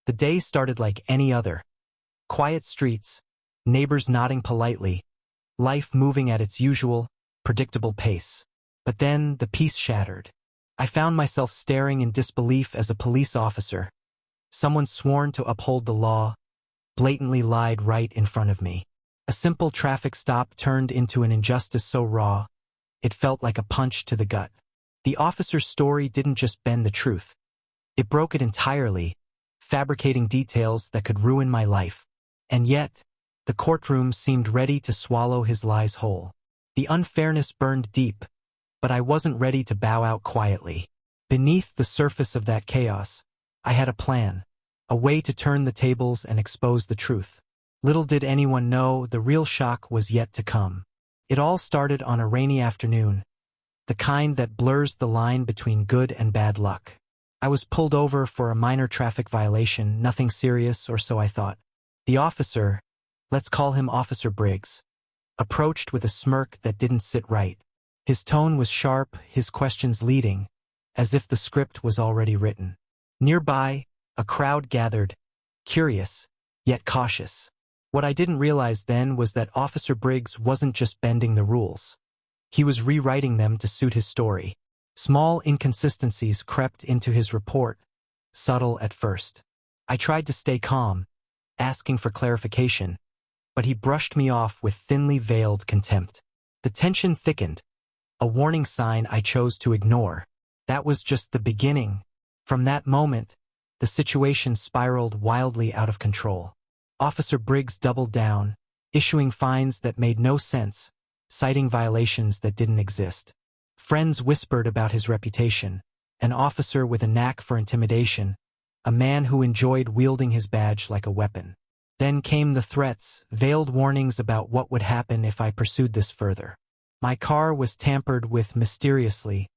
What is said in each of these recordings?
The day started like any other. Quiet streets, neighbors nodding politely, life moving at its usual, predictable pace. But then the peace shattered. I found myself staring in disbelief as a police officer, someone sworn to uphold the law, blatantly lied right in front of me. A simple traffic stop turned into an injustice so raw, it felt like a punch to the gut. The officer's story didn't just bend the truth. It broke it entirely, fabricating details that could ruin my life. And yet, the courtroom seemed ready to swallow his lies whole. The unfairness burned deep, but I wasn't ready to bow out quietly. Beneath the surface of that chaos, I had a plan, a way to turn the tables and expose the truth. Little did anyone know the real shock was yet to come. It all started on a rainy afternoon, the kind that blurs the line between good and bad luck. I was pulled over for a minor traffic violation, nothing serious, or so I thought. The officer, let's call him Officer Briggs, approached with a smirk that didn't sit right. His tone was sharp, his questions leading, as if the script was already written. Nearby, a crowd gathered, curious, yet cautious. What I didn't realize then was that Officer Briggs wasn't just bending the rules. He was rewriting them to suit his story. Small inconsistencies crept into his report, subtle at first. I tried to stay calm, asking for clarification, but he brushed me off with thinly veiled contempt. The tension thickened, a warning sign I chose to ignore. That was just the beginning. From that moment, the situation spiraled wildly out of control. Officer Briggs doubled down, issuing fines that made no sense, citing violations that didn't exist. Friends whispered about his reputation, an officer with a knack for intimidation, a man who enjoyed wielding his badge like a weapon. Then came the threats, veiled warnings about what would happen if I pursued this further. My car was tampered with mysteriously,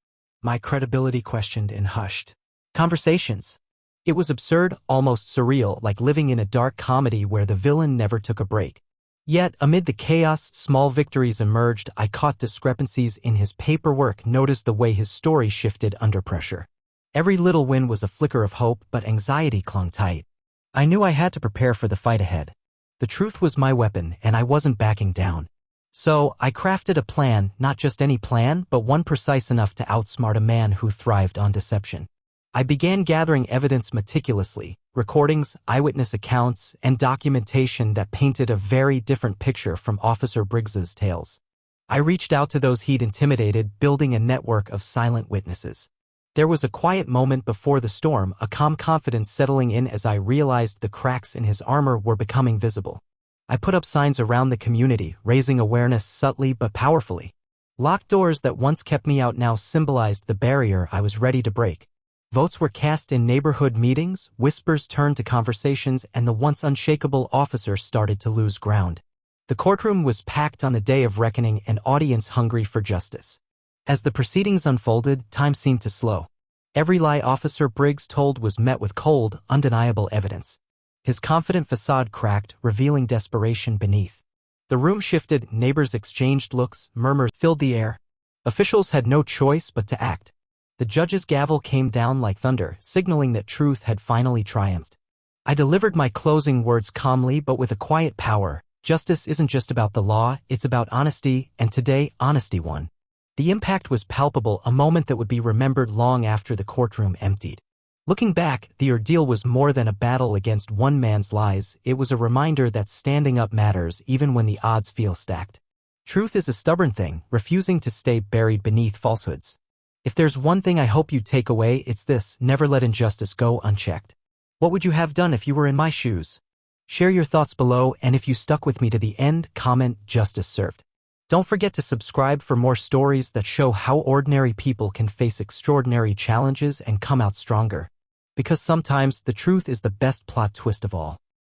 my credibility questioned and hushed. Conversations. It was absurd, almost surreal, like living in a dark comedy where the villain never took a break. Yet, amid the chaos, small victories emerged. I caught discrepancies in his paperwork, noticed the way his story shifted under pressure. Every little win was a flicker of hope, but anxiety clung tight. I knew I had to prepare for the fight ahead. The truth was my weapon, and I wasn't backing down. So, I crafted a plan, not just any plan, but one precise enough to outsmart a man who thrived on deception. I began gathering evidence meticulously, recordings, eyewitness accounts, and documentation that painted a very different picture from Officer Briggs's tales. I reached out to those he'd intimidated, building a network of silent witnesses. There was a quiet moment before the storm, a calm confidence settling in as I realized the cracks in his armor were becoming visible. I put up signs around the community, raising awareness subtly but powerfully. Locked doors that once kept me out now symbolized the barrier I was ready to break. Votes were cast in neighborhood meetings, whispers turned to conversations, and the once unshakable officer started to lose ground. The courtroom was packed on the day of reckoning, an audience hungry for justice. As the proceedings unfolded, time seemed to slow. Every lie Officer Briggs told was met with cold, undeniable evidence. His confident facade cracked, revealing desperation beneath. The room shifted, neighbors exchanged looks, murmurs filled the air. Officials had no choice but to act. The judge's gavel came down like thunder, signaling that truth had finally triumphed. I delivered my closing words calmly but with a quiet power. Justice isn't just about the law, it's about honesty, and today, honesty won. The impact was palpable, a moment that would be remembered long after the courtroom emptied. Looking back, the ordeal was more than a battle against one man's lies. It was a reminder that standing up matters even when the odds feel stacked. Truth is a stubborn thing, refusing to stay buried beneath falsehoods. If there's one thing I hope you take away, it's this: never let injustice go unchecked. What would you have done if you were in my shoes? Share your thoughts below, and if you stuck with me to the end, comment "Justice served." Don't forget to subscribe for more stories that show how ordinary people can face extraordinary challenges and come out stronger. Because sometimes the truth is the best plot twist of all.